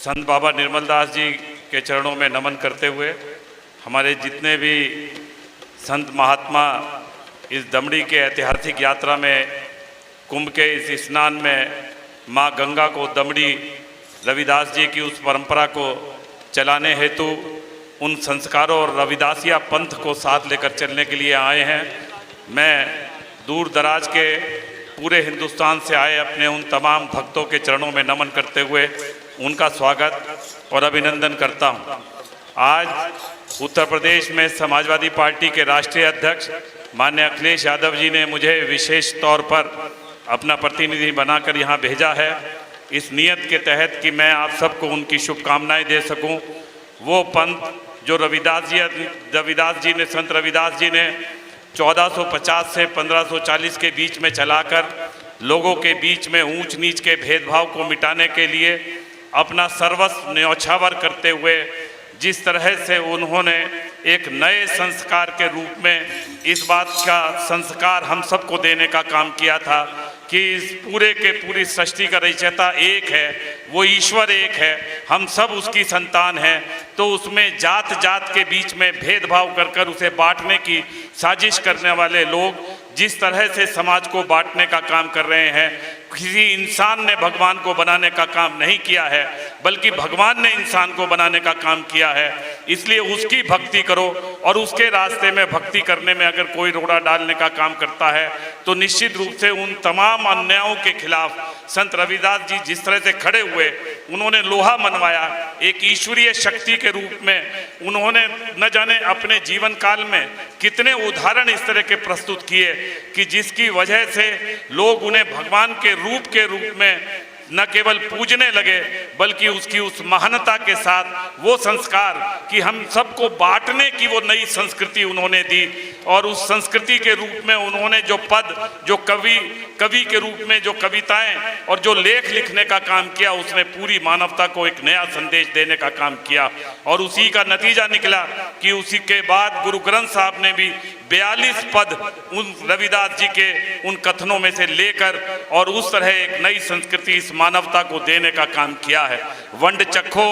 संत बाबा निर्मल दास जी के चरणों में नमन करते हुए हमारे जितने भी संत महात्मा इस दमड़ी के ऐतिहासिक यात्रा में कुंभ के इस स्नान में माँ गंगा को दमड़ी रविदास जी की उस परंपरा को चलाने हेतु उन संस्कारों और रविदासिया पंथ को साथ लेकर चलने के लिए आए हैं। मैं दूर दराज के पूरे हिंदुस्तान से आए अपने उन तमाम भक्तों के चरणों में नमन करते हुए उनका स्वागत और अभिनंदन करता हूं। आज उत्तर प्रदेश में समाजवादी पार्टी के राष्ट्रीय अध्यक्ष माननीय अखिलेश यादव जी ने मुझे विशेष तौर पर अपना प्रतिनिधि बनाकर यहाँ भेजा है, इस नियत के तहत कि मैं आप सबको उनकी शुभकामनाएं दे सकूं। वो पंथ जो रविदास जी ने संत रविदास जी ने 1450 से 1540 के बीच में चलाकर लोगों के बीच में ऊंच नीच के भेदभाव को मिटाने के लिए अपना सर्वस्व न्यौछावर करते हुए जिस तरह से उन्होंने एक नए संस्कार के रूप में इस बात का संस्कार हम सबको देने का काम किया था कि इस पूरे के पूरी सृष्टि का रचयिता एक है, वो ईश्वर एक है, हम सब उसकी संतान हैं। तो उसमें जात जात के बीच में भेदभाव कर कर उसे बांटने की साजिश करने वाले लोग जिस तरह से समाज को बांटने का काम कर रहे हैं, किसी इंसान ने भगवान को बनाने का काम नहीं किया है, बल्कि भगवान ने इंसान को बनाने का काम किया है। इसलिए उसकी भक्ति करो और उसके रास्ते में भक्ति करने में अगर कोई रोड़ा डालने का काम करता है तो निश्चित रूप से उन तमाम अन्यायों के खिलाफ संत रविदास जी जिस तरह से खड़े हुए, उन्होंने लोहा मनवाया, एक ईश्वरीय शक्ति के रूप में उन्होंने न जाने अपने जीवन काल में कितने उदाहरण इस तरह के प्रस्तुत किए कि जिसकी वजह से लोग उन्हें भगवान के रूप में न केवल पूजने लगे बल्कि उसकी उस महानता के साथ वो संस्कार कि हम सबको बांटने की वो नई संस्कृति उन्होंने दी और उस संस्कृति के रूप में उन्होंने जो पद, जो कवि के रूप में जो कविताएं और जो लेख लिखने का काम किया, उसने पूरी मानवता को एक नया संदेश देने का काम किया। और उसी का नतीजा निकला कि उसी के बाद गुरु ग्रंथ साहब ने भी 42 पद उन रविदास जी के उन कथनों में से लेकर और उस तरह एक नई संस्कृति इस मानवता को देने का काम किया है। वंड चखो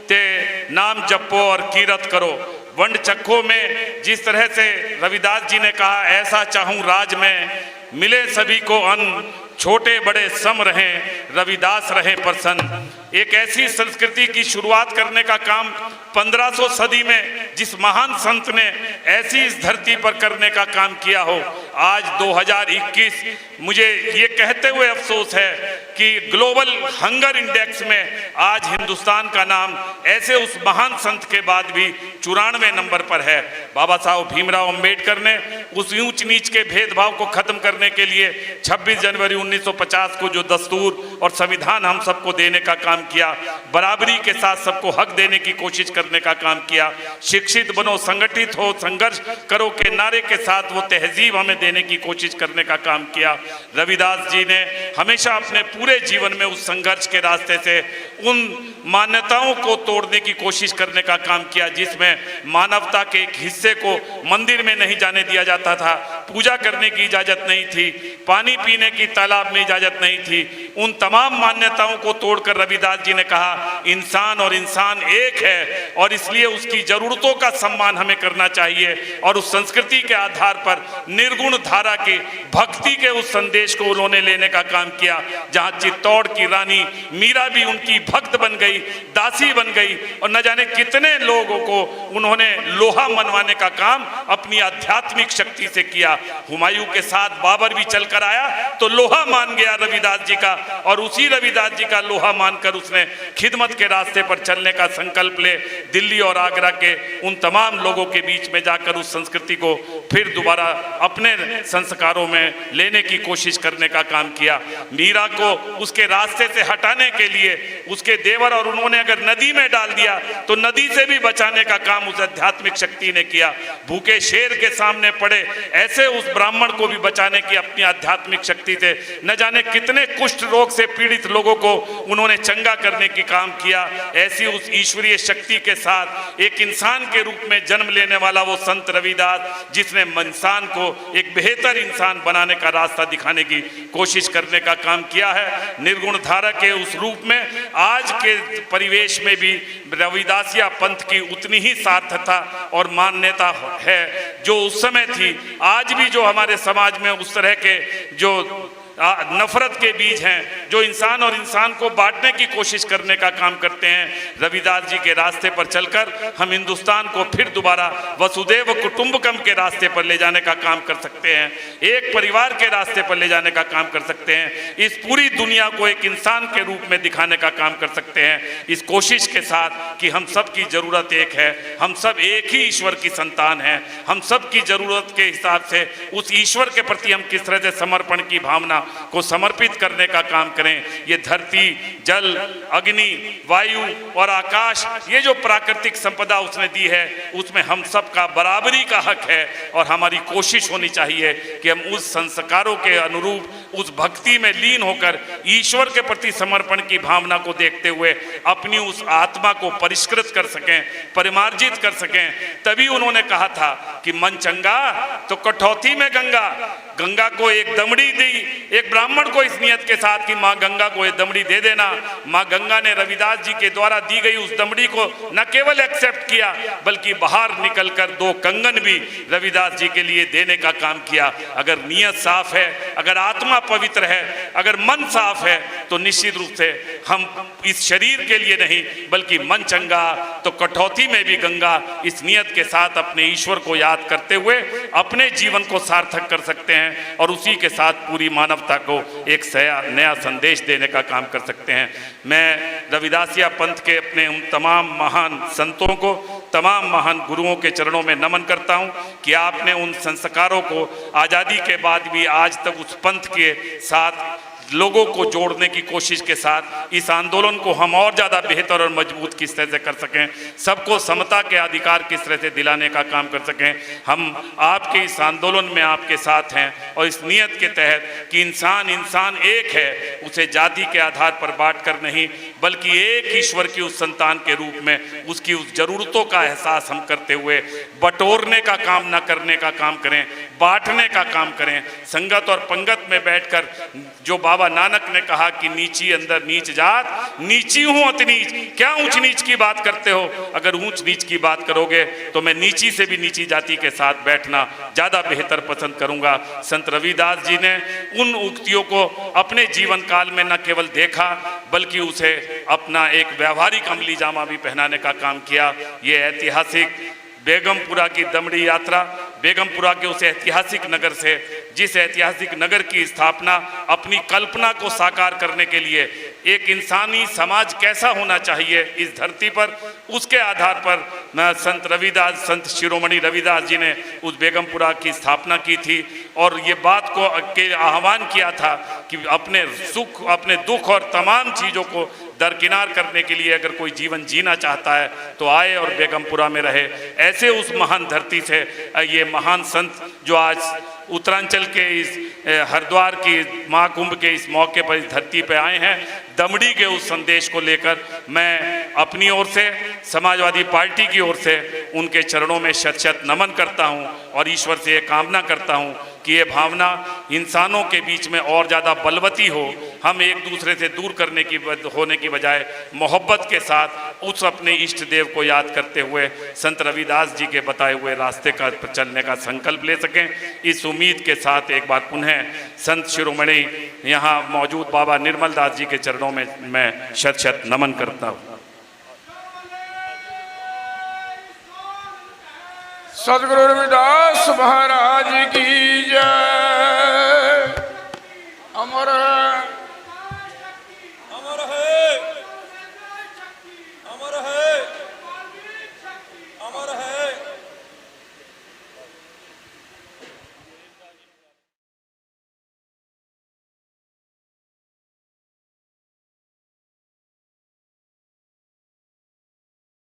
ते नाम जपो और कीरत करो। वंड चखो में जिस तरह से रविदास जी ने कहा, ऐसा चाहूं राज में मिले सभी को अन्न, छोटे बड़े सम रहें, रविदास रहे प्रसन्न। एक ऐसी संस्कृति की शुरुआत करने का काम 1500 सदी में जिस महान संत ने ऐसी इस धरती पर करने का काम किया हो, आज 2021 मुझे ये कहते हुए अफसोस है कि ग्लोबल हंगर इंडेक्स में आज हिंदुस्तान का नाम ऐसे उस महान संत के बाद भी 94 नंबर पर है। बाबा साहब भीमराव अंबेडकर ने उस ऊंच नीच के भेदभाव को खत्म करने के लिए 26 जनवरी 1950 को जो दस्तूर और संविधान हम सबको देने का काम किया, बराबरी के साथ सबको हक देने की कोशिश करने का काम किया, शिक्षित बनो, संगठित हो, संघर्ष करो के नारे के साथ वो तहजीब हमें देने की कोशिश करने का काम किया। रविदास जी ने हमेशा अपने पूरे जीवन में उस संघर्ष के रास्ते से उन मान्यताओं को तोड़ने की कोशिश करने का काम किया जिसमें मानवता के एक हिस्से को मंदिर में नहीं जाने दिया जाता था, पूजा करने की इजाजत नहीं थी, पानी पीने की तालाब में इजाजत नहीं थी। उन तमाम मान्यताओं को तोड़कर रविदास जी ने कहा इंसान और इंसान एक है और इसलिए उसकी जरूरतों का सम्मान हमें करना चाहिए। और उस संस्कृति के आधार पर निर्गुण धारा की भक्ति के उस संदेश को उन्होंने लेने का काम किया, जहां चित्तौड़ की रानी मीरा भी उनकी भक्त बन गई, दासी बन गई और न जाने कितने लोगों को उन्होंने लोहा मनवाने का काम अपनी आध्यात्मिक शक्ति से किया। हुमायूं के साथ बाबर भी चलकर आया तो लोहा मान गया रविदास जी का और उसी रविदास जी का लोहा मानकर उसने खिदमत के रास्ते पर चलने का संकल्प ले दिल्ली और आगरा के उन तमाम लोगों के बीच में जाकर उस संस्कृति को फिर दोबारा अपने संस्कारों में लेने की कोशिश करने का काम किया। मीरा को उसके रास्ते से हटाने के लिए उसके देवर और उन्होंने अगर नदी में डाल दिया तो नदी से भी बचाने का काम उस आध्यात्मिक शक्ति ने किया। भूखे शेर के सामने पड़े ऐसे कैसे उस ब्राह्मण को भी बचाने की अपनी आध्यात्मिक शक्ति से न जाने कितने कुष्ठ रोग से पीड़ित लोगों को उन्होंने चंगा करने की काम किया। ऐसी उस ईश्वरीय शक्ति के साथ एक इंसान के रूप में जन्म लेने वाला वो संत रविदास, जिसने इंसान को एक बेहतर इंसान बनाने का रास्ता दिखाने की कोशिश करने का काम किया है। निर्गुण धारा के उस रूप में आज के परिवेश में भी रविदासिया पंथ की उतनी ही सार्थकता और मान्यता है जो उस समय थी। आज भी जो हमारे समाज में उस तरह के जो नफरत के बीज हैं, जो इंसान और इंसान को बांटने की कोशिश करने का काम करते हैं, रविदास जी के रास्ते पर चलकर हम हिंदुस्तान को फिर दोबारा वसुदेव कुटुंबकम के रास्ते पर ले जाने का काम कर सकते हैं, एक परिवार के रास्ते पर ले जाने का काम कर सकते हैं, इस पूरी दुनिया को एक इंसान के रूप में दिखाने का काम कर सकते हैं, इस कोशिश के साथ कि हम सब की ज़रूरत एक है, हम सब एक ही ईश्वर की संतान हैं, हम सब की ज़रूरत के हिसाब से उस ईश्वर के प्रति हम किस तरह से समर्पण की भावना को समर्पित करने का काम करें। ये धरती, जल, अग्नि, वायु और आकाश, ये जो प्राकृतिक संपदा उसने दी है, उसमें हम सब का बराबरी का हक है और हमारी कोशिश होनी चाहिए कि हम उस संस्कारों के अनुरूप उस भक्ति में लीन होकर ईश्वर के प्रति समर्पण की भावना को देखते हुए अपनी उस आत्मा को परिष्कृत कर सकें, परिमार्जित कर सकें। तभी उन्होंने कहा था कि मन चंगा तो कठौती में गंगा। गंगा को एक दमड़ी दी एक ब्राह्मण को इस नियत के साथ कि माँ गंगा को ये दमड़ी दे देना। माँ गंगा ने रविदास जी के द्वारा दी गई उस दमड़ी को न केवल एक्सेप्ट किया बल्कि बाहर निकलकर 2 कंगन भी रविदास जी के लिए देने का काम किया। अगर नीयत साफ है, अगर आत्मा पवित्र है, अगर मन साफ है, तो निश्चित रूप से हम इस शरीर के लिए नहीं बल्कि मन चंगा तो कठौती में भी गंगा, इस नियत के साथ अपने ईश्वर को याद करते हुए अपने जीवन को सार्थक कर सकते हैं और उसी के साथ पूरी मानवता को एक नया संदेश देने का काम कर सकते हैं। मैं रविदासिया पंथ के अपने उन तमाम महान संतों को, तमाम महान गुरुओं के चरणों में नमन करता हूं कि आपने उन संस्कारों को आज़ादी के बाद भी आज तक उस पंथ के साथ लोगों को जोड़ने की कोशिश के साथ इस आंदोलन को हम और ज़्यादा बेहतर और मजबूत किस तरह से कर सकें, सबको समता के अधिकार किस तरह से दिलाने का काम कर सकें। हम आपके इस आंदोलन में आपके साथ हैं और इस नियत के तहत कि इंसान एक है, उसे जाति के आधार पर बांट कर नहीं बल्कि एक ईश्वर की उस संतान के रूप में उसकी उस ज़रूरतों का एहसास हम करते हुए बटोरने का काम न करने का काम करें, बांटने का काम करें। संगत और पंगत में बैठकर जो बाबा नानक ने कहा कि नीची अंदर नीच जात, नीची हूं अति नीच, क्या ऊंच नीच की बात करते हो? अगर ऊंच नीच की बात करोगे तो मैं नीची से भी नीची जाति के साथ बैठना ज़्यादा बेहतर पसंद करूंगा। संत रविदास जी ने उन उक्तियों को अपने जीवन काल में न केवल देखा बल्कि उसे अपना एक व्यावहारिक अमली जामा भी पहनाने का काम किया। ये ऐतिहासिक बेगमपुरा की दमड़ी यात्रा, बेगमपुरा के उस ऐतिहासिक नगर से, जिस ऐतिहासिक नगर की स्थापना अपनी कल्पना को साकार करने के लिए एक इंसानी समाज कैसा होना चाहिए इस धरती पर, उसके आधार पर संत रविदास, संत शिरोमणि रविदास जी ने उस बेगमपुरा की स्थापना की थी और ये बात को के आह्वान किया था कि अपने सुख, अपने दुख और तमाम चीज़ों को दरकिनार करने के लिए अगर कोई जीवन जीना चाहता है तो आए और बेगमपुरा में रहे। ऐसे उस महान धरती से ये महान संत जो आज उत्तरांचल के इस हरिद्वार की महाकुंभ के इस मौके पर इस धरती पर आए हैं, दमड़ी के उस संदेश को लेकर मैं अपनी ओर से, समाजवादी पार्टी की ओर से उनके चरणों में शत शत नमन करता हूं और ईश्वर से ये कामना करता हूं कि ये भावना इंसानों के बीच में और ज़्यादा बलवती हो। हम एक दूसरे से दूर करने की होने की बजाय मोहब्बत के साथ उस अपने इष्ट देव को याद करते हुए संत रविदास जी के बताए हुए रास्ते का चलने का संकल्प ले सकें। इस उम्मीद के साथ एक बार पुनः संत शिरोमणि यहाँ मौजूद बाबा निर्मल दास जी के चरणों में मैं शत शत नमन करता हूँ। सदगुरु रविदास महाराज की जय।